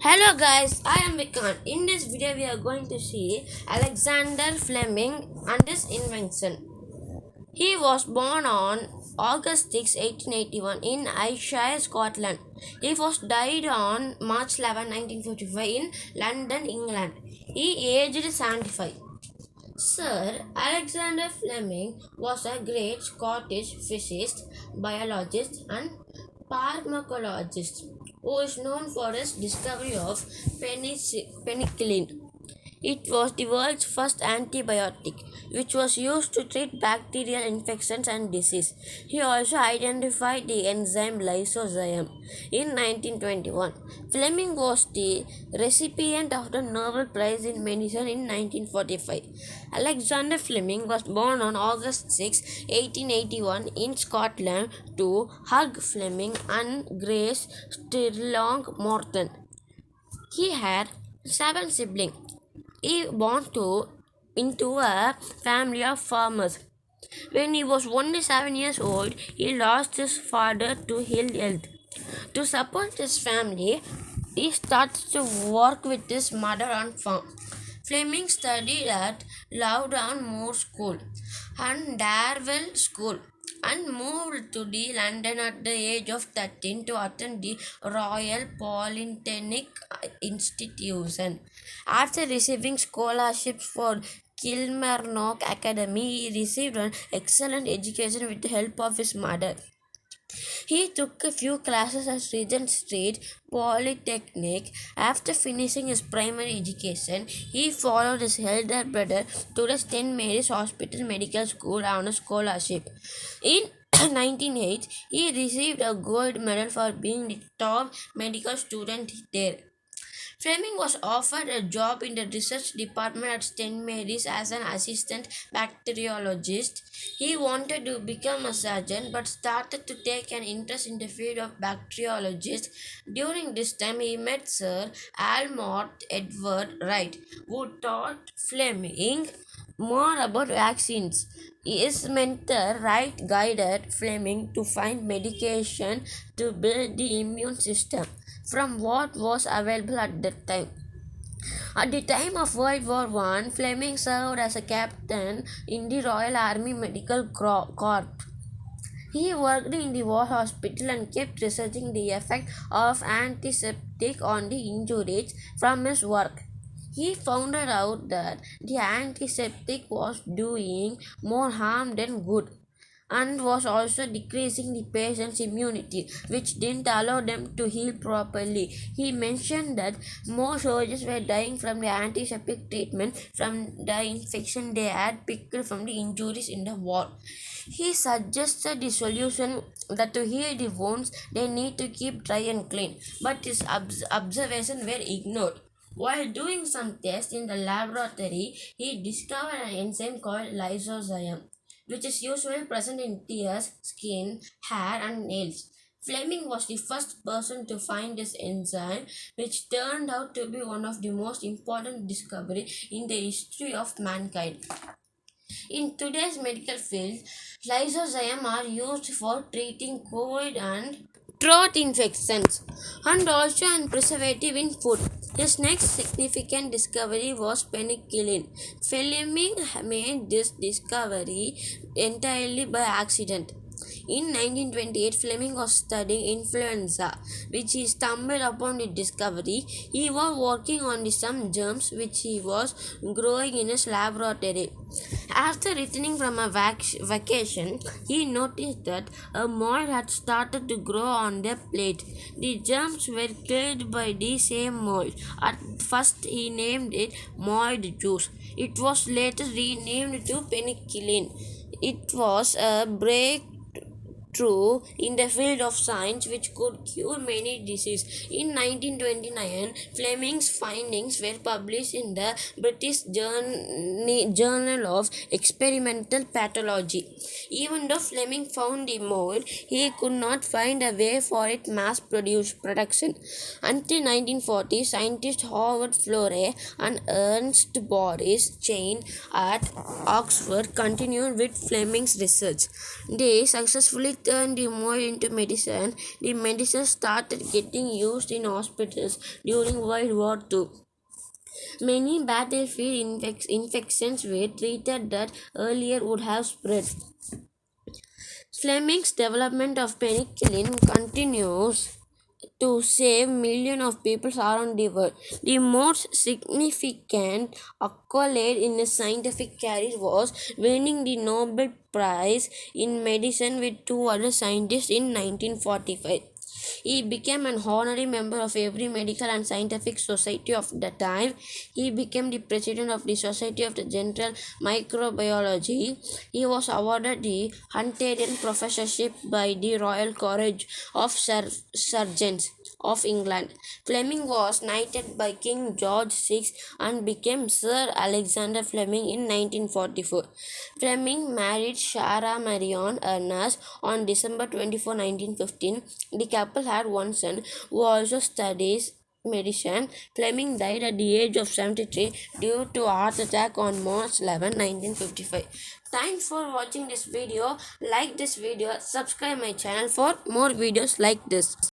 Hello guys, I am Vikant. In this video we are going to see Alexander Fleming and his invention. He was born on August 6, 1881 in Ayrshire, Scotland. He was died on March 11, 1945 in London, England. He aged 75. Sir Alexander Fleming was a great Scottish physicist, biologist, and pharmacologist who is known for his discovery of penicillin. It was the world's first antibiotic, which was used to treat bacterial infections and disease. He also identified the enzyme lysozyme. In 1921, Fleming was the recipient of the Nobel Prize in Medicine in 1945. Alexander Fleming was born on August 6, 1881 in Scotland to Hugh Fleming and Grace Stirlong Morton. He had seven siblings. He born into a family of farmers. When he was only 7 years old, he lost his father to ill health. To support his family, he started to work with his mother on farm. Fleming studied at Loudoun Moor School and Darwell School and moved to the London at the age of 13 to attend the Royal Polytechnic Institution. After receiving scholarships for Kilmarnock Academy, he received an excellent education with the help of his mother. He took a few classes at Regent Street Polytechnic. After finishing his primary education, he followed his elder brother to the St. Mary's Hospital Medical School on a scholarship. In 1908, he received a gold medal for being the top medical student there. Fleming was offered a job in the research department at St. Mary's as an assistant bacteriologist. He wanted to become a surgeon but started to take an interest in the field of bacteriologist. During this time, he met Sir Almort Edward Wright, who taught Fleming more about vaccines. His mentor Wright guided Fleming to find medication to build the immune system from what was available at that time. At the time of World War I, Fleming served as a captain in the Royal Army Medical Corps. He worked in the war hospital and kept researching the effect of antiseptic on the injuries from his work. He found out that the antiseptic was doing more harm than good and was also decreasing the patient's immunity, which didn't allow them to heal properly. He mentioned that more soldiers were dying from the antiseptic treatment from the infection they had picked from the injuries in the war. He suggested the solution that to heal the wounds they need to keep dry and clean, but his observations were ignored. While doing some tests in the laboratory, he discovered an enzyme called lysozyme, which is usually present in tears, skin, hair, and nails. Fleming was the first person to find this enzyme, which turned out to be one of the most important discoveries in the history of mankind. In today's medical field, lysozyme are used for treating COVID and throat infections and also an preservative in food. His next significant discovery was penicillin. Fleming made this discovery entirely by accident. In 1928, Fleming was studying influenza, which he stumbled upon the discovery. He was working on some germs which he was growing in his laboratory. After returning from a vacation, he noticed that a mold had started to grow on their plate. The germs were killed by the same mold. At first, he named it mold juice. It was later renamed to penicillin. It was a breakthrough in the field of science which could cure many diseases. In 1929, Fleming's findings were published in the British Journal of Experimental Pathology. Even though Fleming found the mold, he could not find a way for its mass production. Until 1940, scientists Howard Florey and Ernst Boris Chain at Oxford continued with Fleming's research. They successfully turned him more into medicine. The medicine started getting used in hospitals during World War II. Many battlefield infections were treated that earlier would have spread. Fleming's development of penicillin continues to save millions of people around the world. The most significant accolade in his scientific career was winning the Nobel Prize in Medicine with two other scientists in 1945. He became an honorary member of every medical and scientific society of the time. He became the president of the Society of the General Microbiology. He was awarded the Hunterian Professorship by the Royal College of Surgeons of England. Fleming was knighted by King George VI and became Sir Alexander Fleming in 1944. Fleming married Sarah Marion Ernest on December 24, 1915. The couple had one son who also studies medicine. Fleming died at the age of 73 due to a heart attack on March 11, 1955. Thanks for watching this video. Like this video, subscribe my channel for more videos like this.